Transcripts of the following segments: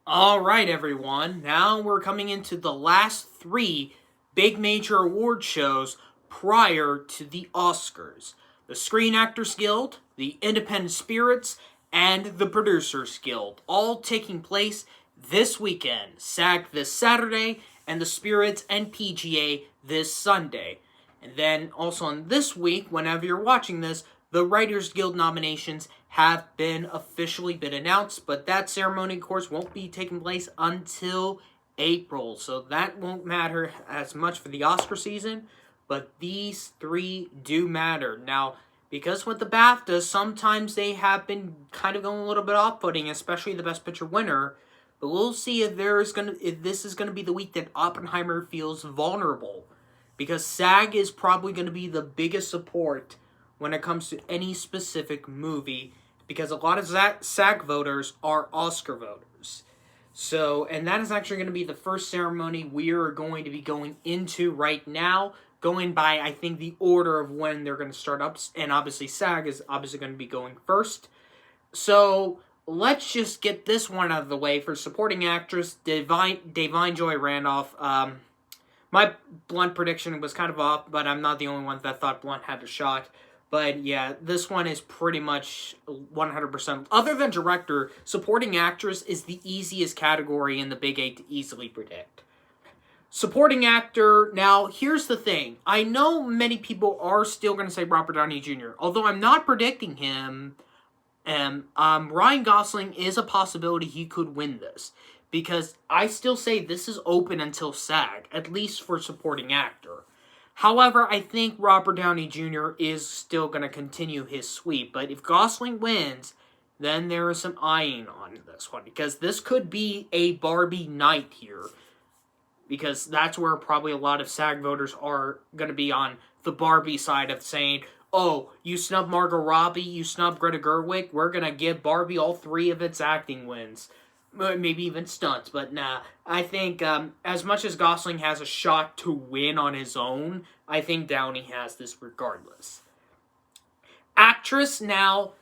Alright, everyone. Now we're coming into the last three big major award shows prior to the Oscars: the Screen Actors Guild, the Independent Spirits, and the Producers Guild, all taking place this weekend. SAG this Saturday, and the Spirits and PGA this Sunday. And then also on this week, whenever you're watching this, the Writers Guild nominations have officially been announced, but that ceremony, of course, won't be taking place until April, so that won't matter as much for the Oscar season, but these three do matter. Now, because with the BAFTAs, sometimes they have been kind of going a little bit off-putting, especially the Best Picture winner, but we'll see if this is gonna be the week that Oppenheimer feels vulnerable, because SAG is probably gonna be the biggest support when it comes to any specific movie, because a lot of SAG voters are Oscar voters. So, and that is actually going to be the first ceremony we are going to be going into right now, going by, I think, the order of when they're going to start up, and obviously SAG is obviously going to be going first. So, let's just get this one out of the way. For supporting actress, Da'Vine Joy Randolph. My Blunt prediction was kind of off, but I'm not the only one that thought Blunt had a shot. But yeah, this one is pretty much 100%. Other than director, supporting actress is the easiest category in the Big Eight to easily predict. Supporting actor, now here's the thing. I know many people are still going to say Robert Downey Jr., although I'm not predicting him. Ryan Gosling is a possibility he could win this, because I still say this is open until SAG, at least for supporting actor. However, I think Robert Downey Jr. is still going to continue his sweep. But if Gosling wins, then there is some eyeing on this one, because this could be a Barbie night here. Because that's where probably a lot of SAG voters are going to be on the Barbie side of saying, oh, you snub Margot Robbie, you snub Greta Gerwig, we're going to give Barbie all three of its acting wins. Maybe even stunts, but nah. I think as much as Gosling has a shot to win on his own, I think Downey has this regardless. Actress, now,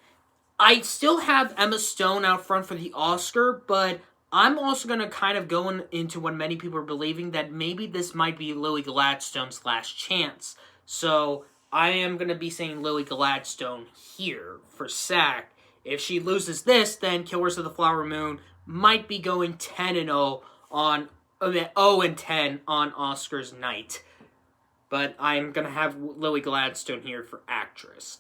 I still have Emma Stone out front for the Oscar, but I'm also going to kind of go into what many people are believing, that maybe this might be Lily Gladstone's last chance. So I am going to be saying Lily Gladstone here for SAG. If she loses this, then Killers of the Flower Moon might be going 10-0 on 0-10 on Oscars night. But I'm going to have Lily Gladstone here for actress.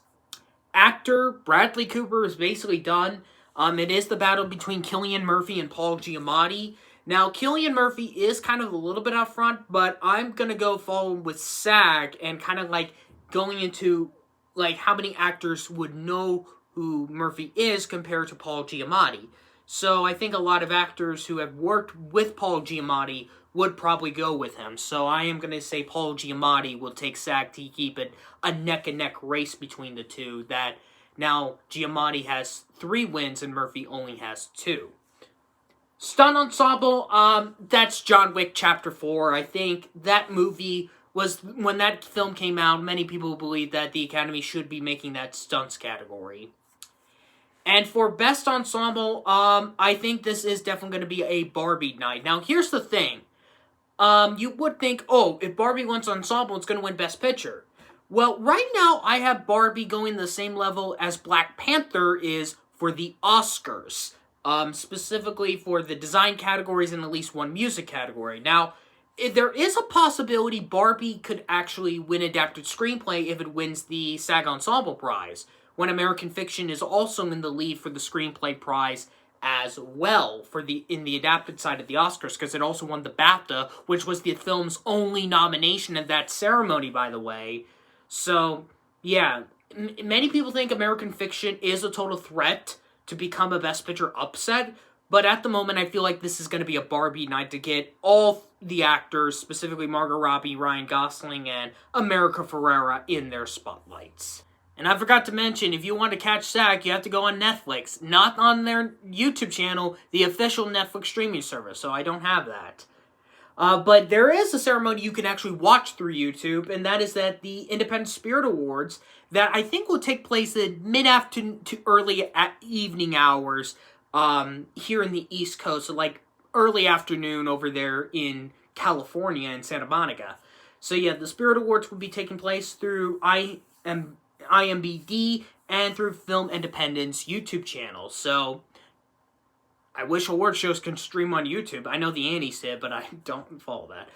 Actor, Bradley Cooper is basically done. It is the battle between Cillian Murphy and Paul Giamatti. Now, Cillian Murphy is kind of a little bit out front, but I'm going to go follow with SAG and kind of like going into like how many actors would know who Murphy is compared to Paul Giamatti. So I think a lot of actors who have worked with Paul Giamatti would probably go with him. So I am going to say Paul Giamatti will take SAG to keep it a neck-and-neck race between the two. That now Giamatti has 3 wins and Murphy only has 2. Stunt ensemble, that's John Wick Chapter 4. I think that movie was, when that film came out, many people believe that the Academy should be making that stunts category. And for Best Ensemble, I think this is definitely going to be a Barbie night. Now, here's the thing. You would think, oh, if Barbie wins Ensemble, it's going to win Best Picture. Well, right now, I have Barbie going the same level as Black Panther is for the Oscars. Specifically for the design categories and at least one music category. Now, there is a possibility Barbie could actually win Adapted Screenplay if it wins the SAG Ensemble Prize, when American Fiction is also in the lead for the Screenplay Prize as well in the adapted side of the Oscars, because it also won the BAFTA, which was the film's only nomination at that ceremony, by the way. So, yeah, many people think American Fiction is a total threat to become a Best Picture upset, but at the moment I feel like this is going to be a Barbie night to get all the actors, specifically Margot Robbie, Ryan Gosling, and America Ferrera in their spotlights. And I forgot to mention, if you want to catch SAG, you have to go on Netflix, not on their YouTube channel, the official Netflix streaming service, so I don't have that. But there is a ceremony you can actually watch through YouTube, and that is that the Independent Spirit Awards, that I think will take place in mid-afternoon to early evening hours here in the East Coast, so like early afternoon over there in California in Santa Monica. So yeah, the Spirit Awards will be taking place through IMBD and through Film Independence YouTube channel. So I wish award shows can stream on YouTube. I know the Annies did, but I don't follow that.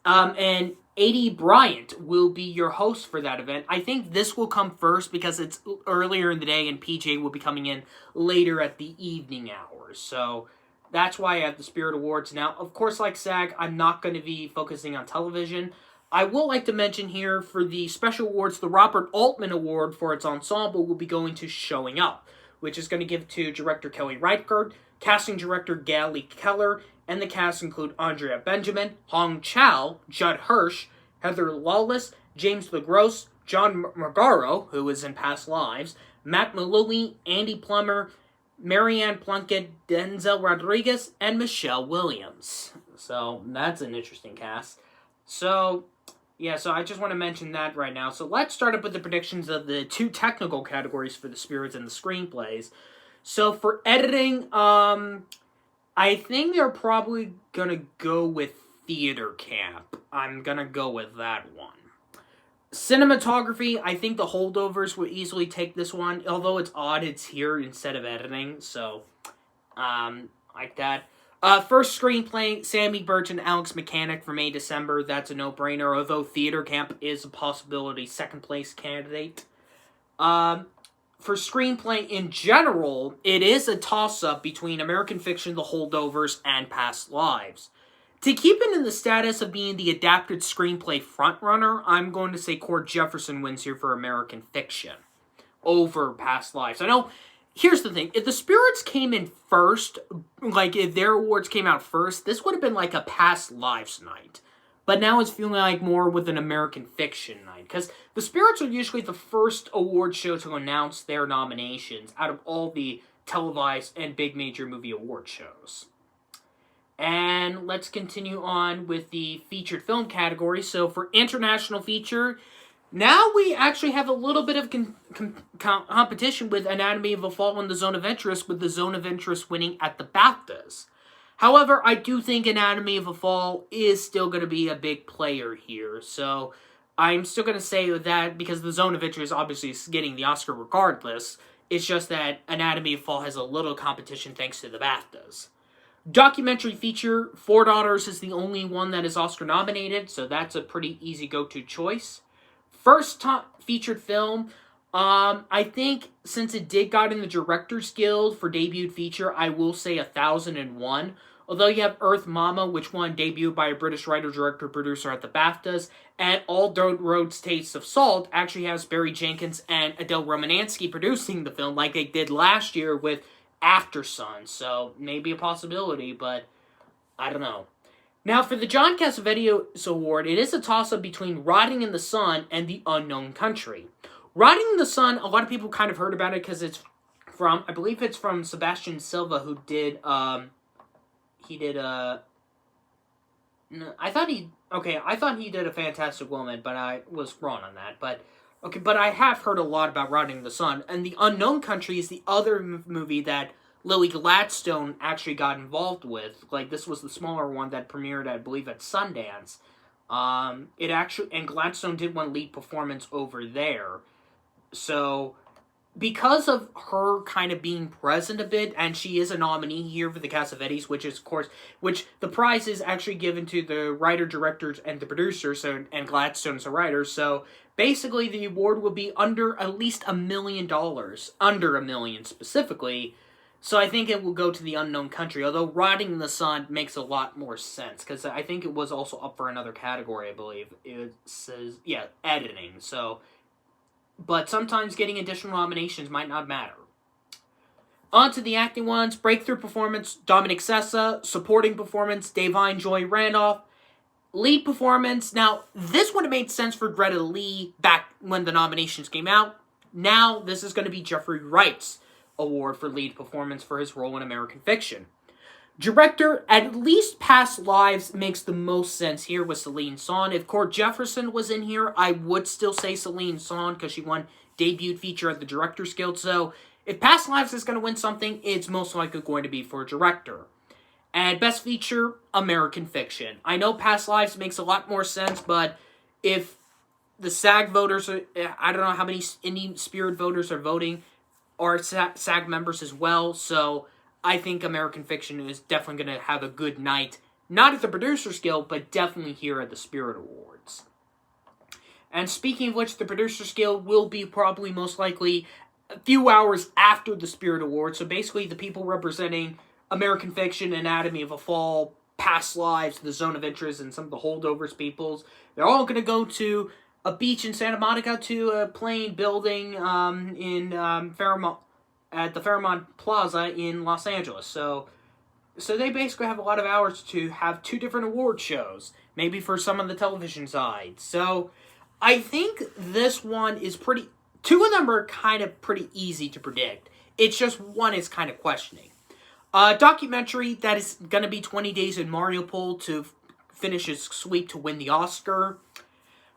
And A.D. Bryant will be your host for that event. I think this will come first because it's earlier in the day and PJ will be coming in later at the evening hours. So that's why I have the Spirit Awards. Now, of course, like SAG, I'm not going to be focusing on television. I will like to mention here for the special awards, the Robert Altman Award for its ensemble will be going to Showing Up, which is going to give to director Kelly Reichardt, casting director Gally Keller, and the cast include Andrea Benjamin, Hong Chow, Judd Hirsch, Heather Lawless, James LaGrosse, John Magaro, who was in Past Lives, Matt Malloy, Andy Plummer, Marianne Plunkett, Denzel Rodriguez, and Michelle Williams. So that's an interesting cast. So I just want to mention that right now. So let's start up with the predictions of the two technical categories for the spirits and the screenplays. So for editing, I think they're probably going to go with Theater Camp. I'm going to go with that one. Cinematography, I think the Holdovers will easily take this one. Although it's odd, it's here instead of editing. So, like that. First screenplay, Sammy Birch and Alex Mechanic for May, December. That's a no-brainer, although Theater Camp is a possibility second place candidate. For screenplay in general, it is a toss-up between American Fiction, The Holdovers, and Past Lives. To keep it in the status of being the adapted screenplay frontrunner, I'm going to say Cord Jefferson wins here for American Fiction over Past Lives. I know, here's the thing, if the Spirits came in first, like if their awards came out first, this would have been like a Past Lives night. But now it's feeling like more with an American Fiction night. Because the Spirits are usually the first award show to announce their nominations out of all the televised and big major movie award shows. And let's continue on with the featured film category. So for international feature, now we actually have a little bit of competition with Anatomy of a Fall and The Zone of Interest, with The Zone of Interest winning at the BAFTAs. However, I do think Anatomy of a Fall is still going to be a big player here. So I'm still going to say that because The Zone of Interest obviously is getting the Oscar regardless. It's just that Anatomy of a Fall has a little competition thanks to the BAFTAs. Documentary feature, Four Daughters is the only one that is Oscar nominated, so that's a pretty easy go-to choice. First top featured film, I think since it did got in the Directors Guild for debut feature, I will say 1001. Although you have Earth Mama, which won debut by a British writer, director, producer at the BAFTAs, and All Dirt Roads Taste of Salt actually has Barry Jenkins and Adele Romanowski producing the film like they did last year with Aftersun. So maybe a possibility, but I don't know. Now, for the John Cassavetes Award, it is a toss-up between Rotting in the Sun and The Unknown Country. Rotting in the Sun, a lot of people kind of heard about it because it's from, I believe it's from Sebastian Silva, who did, I thought he did A Fantastic Woman, but I was wrong on that. But I have heard a lot about Rotting in the Sun, and The Unknown Country is the other movie that Lily Gladstone actually got involved with. Like, this was the smaller one that premiered, I believe, at Sundance. And Gladstone did one lead performance over there. So, because of her kind of being present a bit, and she is a nominee here for the Cassavetes, which the prize is actually given to the writer, directors, and the producers, and Gladstone's a writer, so basically the award will be under at least $1 million, under $1 million specifically, so I think it will go to The Unknown Country, although Rotting in the Sun makes a lot more sense, because I think it was also up for another category, I believe. It says, editing, so, but sometimes getting additional nominations might not matter. On to the acting ones. Breakthrough performance, Dominic Sessa. Supporting performance, Da'Vine Joy Randolph. Lead performance, now, this would have made sense for Greta Lee back when the nominations came out. Now, this is going to be Jeffrey Wright's award for lead performance for his role in American Fiction. Director, at least Past Lives makes the most sense here with Celine Song. If Cord Jefferson was in here, I would still say Celine Song because she won debut feature at the Directors Guild. So if Past Lives is going to win something, it's most likely going to be for a director. And Best Feature, American Fiction. I know Past Lives makes a lot more sense, but if the SAG voters, I don't know how many Indie Spirit voters are voting, are SAG members as well, so I think American Fiction is definitely going to have a good night. Not at the Producers Guild, but definitely here at the Spirit Awards. And speaking of which, the Producers Guild will be probably most likely a few hours after the Spirit Awards, so basically the people representing American Fiction, Anatomy of a Fall, Past Lives, The Zone of Interest, and some of the holdovers peoples, they're all going to go to a beach in Santa Monica to a plane building in Fairmont, at the Fairmont Plaza in Los Angeles. So they basically have a lot of hours to have two different award shows, maybe for some of the television side. So I think this one is pretty... Two of them are kind of pretty easy to predict. It's just one is kind of questioning. Documentary that is going to be 20 Days in Mariupol to finish its sweep to win the Oscar.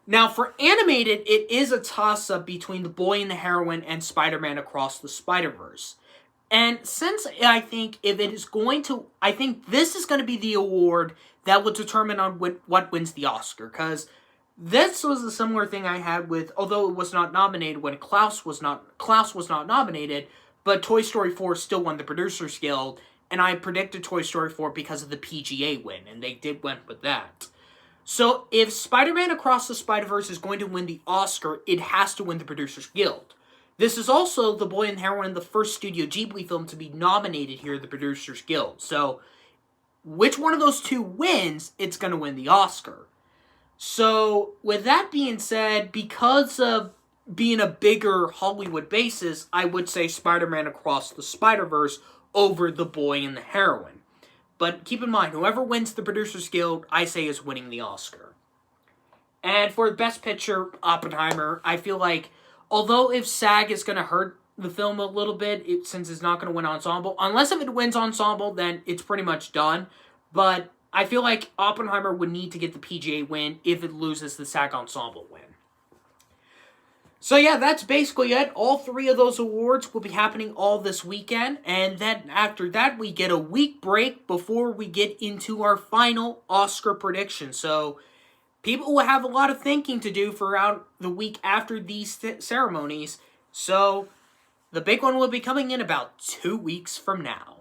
Now, for animated, it is a toss-up between The Boy and the Heroine and Spider-Man Across the Spider-Verse. And since I think if it is going to... I think this is going to be the award that will determine on what wins the Oscar. Because this was a similar thing I had with... Although it was not nominated when Klaus was not nominated, but Toy Story 4 still won the Producers Guild, and I predicted Toy Story 4 because of the PGA win, and they did win with that. So if Spider-Man Across the Spider-Verse is going to win the Oscar, it has to win the Producers Guild. This is also The Boy and the Heroine, the first Studio Ghibli film to be nominated here at the Producers Guild. So which one of those two wins, it's going to win the Oscar. So with that being said, because of being a bigger Hollywood basis, I would say Spider-Man Across the Spider-Verse over The Boy and the Heroine. But keep in mind, whoever wins the Producers Guild, I say is winning the Oscar. And for Best Picture, Oppenheimer, I feel like, although if SAG is going to hurt the film a little bit, since it's not going to win Ensemble, unless if it wins Ensemble, then it's pretty much done. But I feel like Oppenheimer would need to get the PGA win if it loses the SAG Ensemble win. So yeah, that's basically it. All three of those awards will be happening all this weekend. And then after that, we get a week break before we get into our final Oscar prediction. So people will have a lot of thinking to do throughout the week after these ceremonies. So the big one will be coming in about 2 weeks from now.